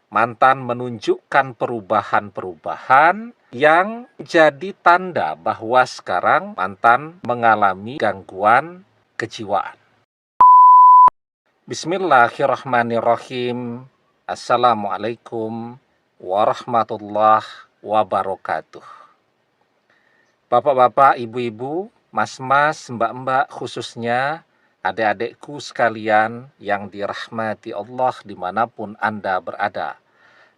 Mantan menunjukkan perubahan-perubahan yang jadi tanda bahwa sekarang mantan mengalami gangguan kejiwaan. Bismillahirrahmanirrahim. Assalamualaikum warahmatullahi wabarakatuh. Bapak-bapak, ibu-ibu, mas-mas, mbak-mbak, khususnya adik-adikku sekalian yang dirahmati Allah dimanapun Anda berada.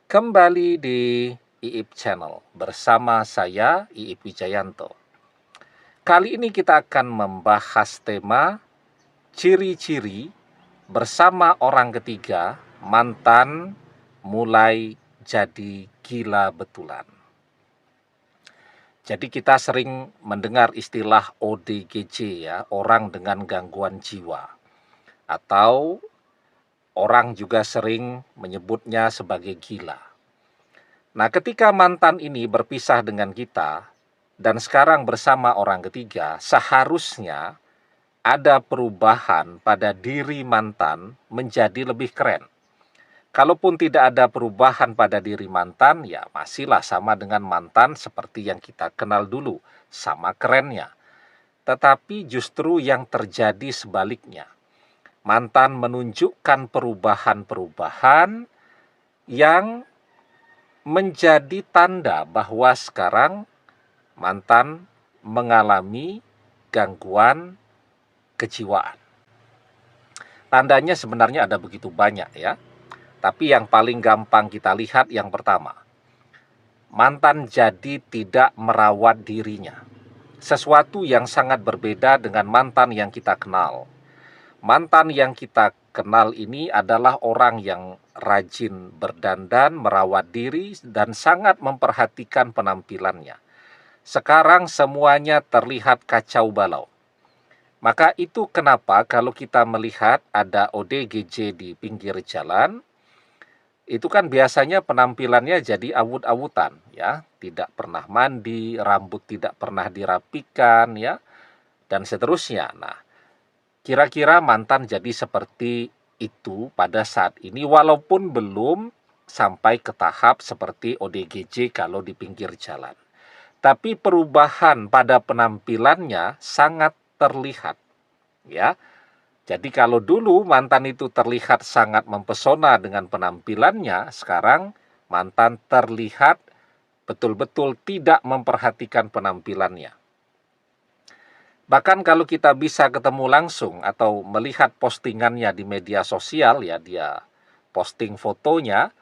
Kembali di IIP Channel bersama saya, IIP Wijayanto. Kali ini kita akan membahas tema ciri-ciri bersama orang ketiga mantan mulai jadi gila betulan. Jadi kita sering mendengar istilah ODGJ ya, orang dengan gangguan jiwa. Atau orang juga sering menyebutnya sebagai gila. Nah, ketika mantan ini berpisah dengan kita dan sekarang bersama orang ketiga, seharusnya ada perubahan pada diri mantan menjadi lebih keren. Kalaupun tidak ada perubahan pada diri mantan, ya masihlah sama dengan mantan seperti yang kita kenal dulu, sama kerennya. Tetapi justru yang terjadi sebaliknya. Mantan menunjukkan perubahan-perubahan yang menjadi tanda bahwa sekarang mantan mengalami gangguan kejiwaan. Tandanya sebenarnya ada begitu banyak ya. Tapi yang paling gampang kita lihat yang pertama, mantan jadi tidak merawat dirinya. Sesuatu yang sangat berbeda dengan mantan yang kita kenal. Mantan yang kita kenal ini adalah orang yang rajin berdandan, merawat diri, dan sangat memperhatikan penampilannya. Sekarang semuanya terlihat kacau balau. Maka itu kenapa kalau kita melihat ada ODGJ di pinggir jalan, itu kan biasanya penampilannya jadi awut-awutan ya, tidak pernah mandi, rambut tidak pernah dirapikan ya, dan seterusnya. Nah, kira-kira mantan jadi seperti itu pada saat ini walaupun belum sampai ke tahap seperti ODGJ kalau di pinggir jalan. Tapi perubahan pada penampilannya sangat terlihat ya. Jadi kalau dulu mantan itu terlihat sangat mempesona dengan penampilannya, sekarang mantan terlihat betul-betul tidak memperhatikan penampilannya. Bahkan kalau kita bisa ketemu langsung atau melihat postingannya di media sosial ya, dia posting fotonya,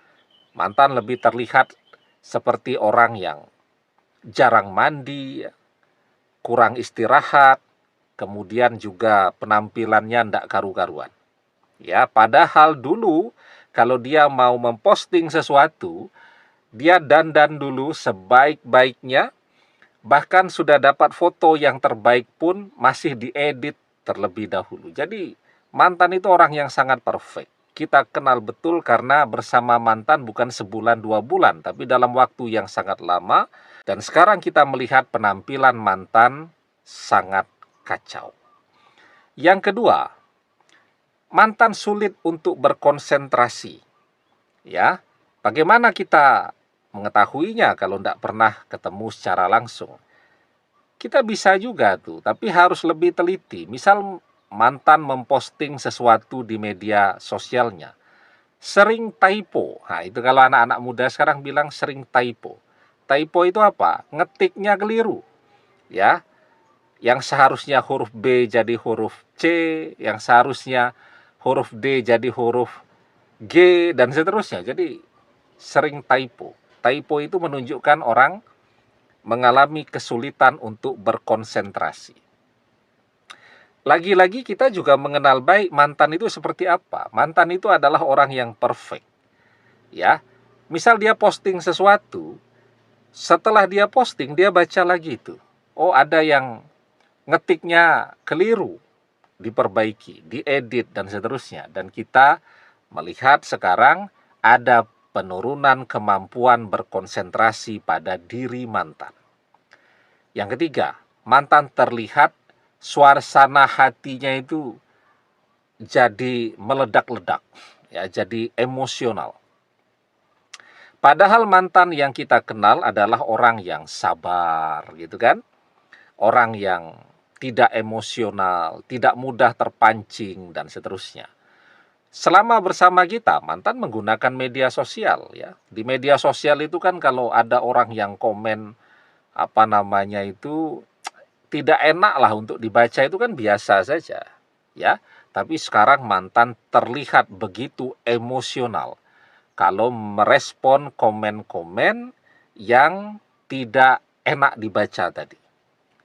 mantan lebih terlihat seperti orang yang jarang mandi, kurang istirahat, kemudian juga penampilannya ndak karu-karuan. Ya, padahal dulu kalau dia mau memposting sesuatu, dia dandan dulu sebaik-baiknya, bahkan sudah dapat foto yang terbaik pun masih diedit terlebih dahulu. Jadi mantan itu orang yang sangat perfect. Kita kenal betul karena bersama mantan bukan sebulan 2 bulan, tapi dalam waktu yang sangat lama. Dan sekarang kita melihat penampilan mantan sangat kacau. Yang kedua, mantan sulit untuk berkonsentrasi. Ya, bagaimana kita mengetahuinya kalau tidak pernah ketemu secara langsung? Kita bisa juga tuh, tapi harus lebih teliti. Misal mantan memposting sesuatu di media sosialnya, sering typo. Nah, itu kalau anak-anak muda sekarang bilang sering typo. Typo itu apa? Ngetiknya keliru. Ya, yang seharusnya huruf B jadi huruf C, yang seharusnya huruf D jadi huruf G, dan seterusnya. Jadi sering typo. Typo itu menunjukkan orang mengalami kesulitan untuk berkonsentrasi. Lagi-lagi kita juga mengenal baik mantan itu seperti apa. Mantan itu adalah orang yang perfect. Ya, misal dia posting sesuatu, setelah dia posting dia baca lagi itu. Oh, ada yang ngetiknya keliru, diperbaiki, diedit, dan seterusnya. Dan kita melihat sekarang ada penurunan kemampuan berkonsentrasi pada diri mantan. Yang ketiga, mantan terlihat suasana hatinya itu jadi meledak-ledak, ya, jadi emosional. Padahal mantan yang kita kenal adalah orang yang sabar, gitu kan? Orang yang tidak emosional, tidak mudah terpancing, dan seterusnya. Selama bersama kita, mantan menggunakan media sosial ya. Di media sosial itu kan kalau ada orang yang komen apa namanya itu tidak enak lah untuk dibaca itu kan biasa saja ya. Tapi sekarang mantan terlihat begitu emosional kalau merespon komen-komen yang tidak enak dibaca tadi.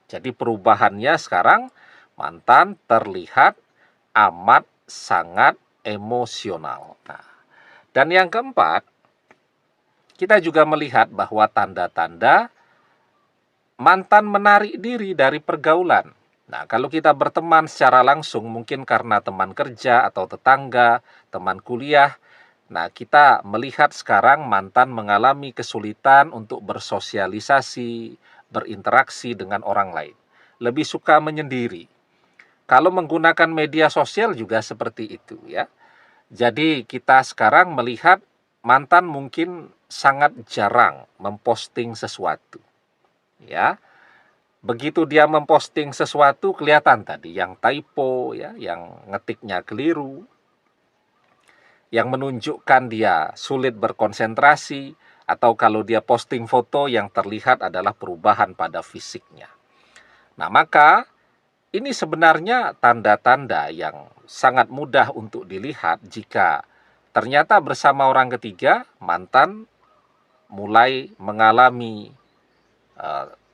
Jadi perubahannya sekarang mantan terlihat amat sangat emosional. Nah, dan yang keempat, kita juga melihat bahwa tanda-tanda mantan menarik diri dari pergaulan. Nah, kalau kita berteman secara langsung, mungkin karena teman kerja atau tetangga, teman kuliah, nah kita melihat sekarang mantan mengalami kesulitan untuk bersosialisasi, berinteraksi dengan orang lain. Lebih suka menyendiri. Kalau menggunakan media sosial juga seperti itu ya. Jadi kita sekarang melihat mantan mungkin sangat jarang memposting sesuatu. Ya. Begitu dia memposting sesuatu kelihatan tadi yang typo ya, yang ngetiknya keliru, yang menunjukkan dia sulit berkonsentrasi, atau kalau dia posting foto yang terlihat adalah perubahan pada fisiknya. Nah, maka ini sebenarnya tanda-tanda yang sangat mudah untuk dilihat jika ternyata bersama orang ketiga mantan mulai mengalami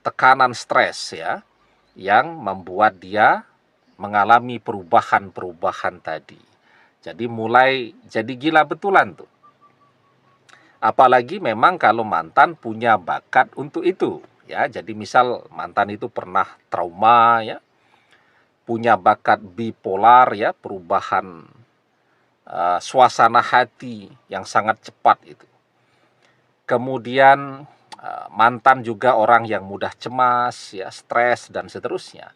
tekanan stres ya, yang membuat dia mengalami perubahan-perubahan tadi. Jadi mulai jadi gila betulan tuh. Apalagi memang kalau mantan punya bakat untuk itu ya. Jadi misal mantan itu pernah trauma ya, punya bakat bipolar ya, perubahan suasana hati yang sangat cepat itu. Kemudian mantan juga orang yang mudah cemas ya, stres dan seterusnya.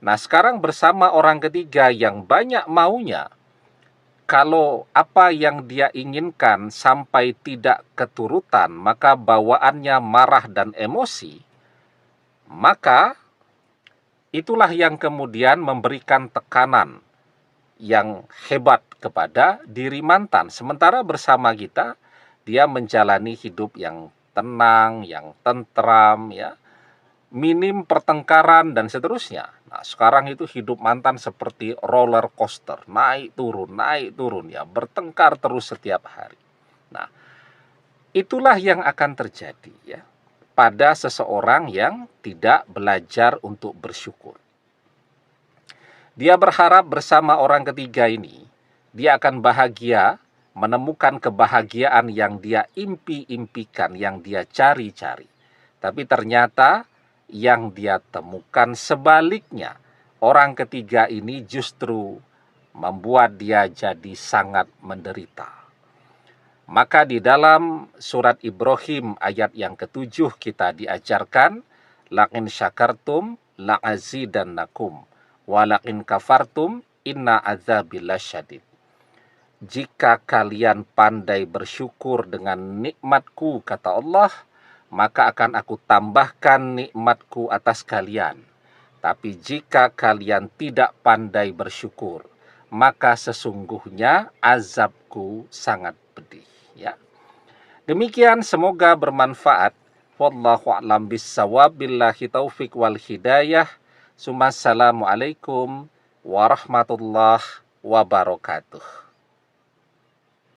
Nah, sekarang bersama orang ketiga yang banyak maunya, kalau apa yang dia inginkan sampai tidak keturutan, maka bawaannya marah dan emosi, maka itulah yang kemudian memberikan tekanan yang hebat kepada diri mantan. Sementara bersama kita, dia menjalani hidup yang tenang, yang tentram, ya, minim pertengkaran dan seterusnya. Nah, sekarang itu hidup mantan seperti roller coaster, naik turun ya, bertengkar terus setiap hari. Nah, itulah yang akan terjadi ya pada seseorang yang tidak belajar untuk bersyukur. Dia berharap bersama orang ketiga ini, dia akan bahagia, menemukan kebahagiaan yang dia impi-impikan, yang dia cari-cari. Tapi ternyata yang dia temukan sebaliknya. Orang ketiga ini justru membuat dia jadi sangat menderita. Maka di dalam surat Ibrahim ayat yang ke-7 kita diajarkan, la'in syakartum la'azidannakum walakin kafartum inna azabi lasyadid. Jika kalian pandai bersyukur dengan nikmatku, kata Allah, maka akan aku tambahkan nikmatku atas kalian. Tapi jika kalian tidak pandai bersyukur, maka sesungguhnya azabku sangat pedih. Ya. Demikian, semoga bermanfaat. Wallahu a'lam bissawab, billahi taufik wal hidayah. Assalamualaikum warahmatullahi wabarakatuh.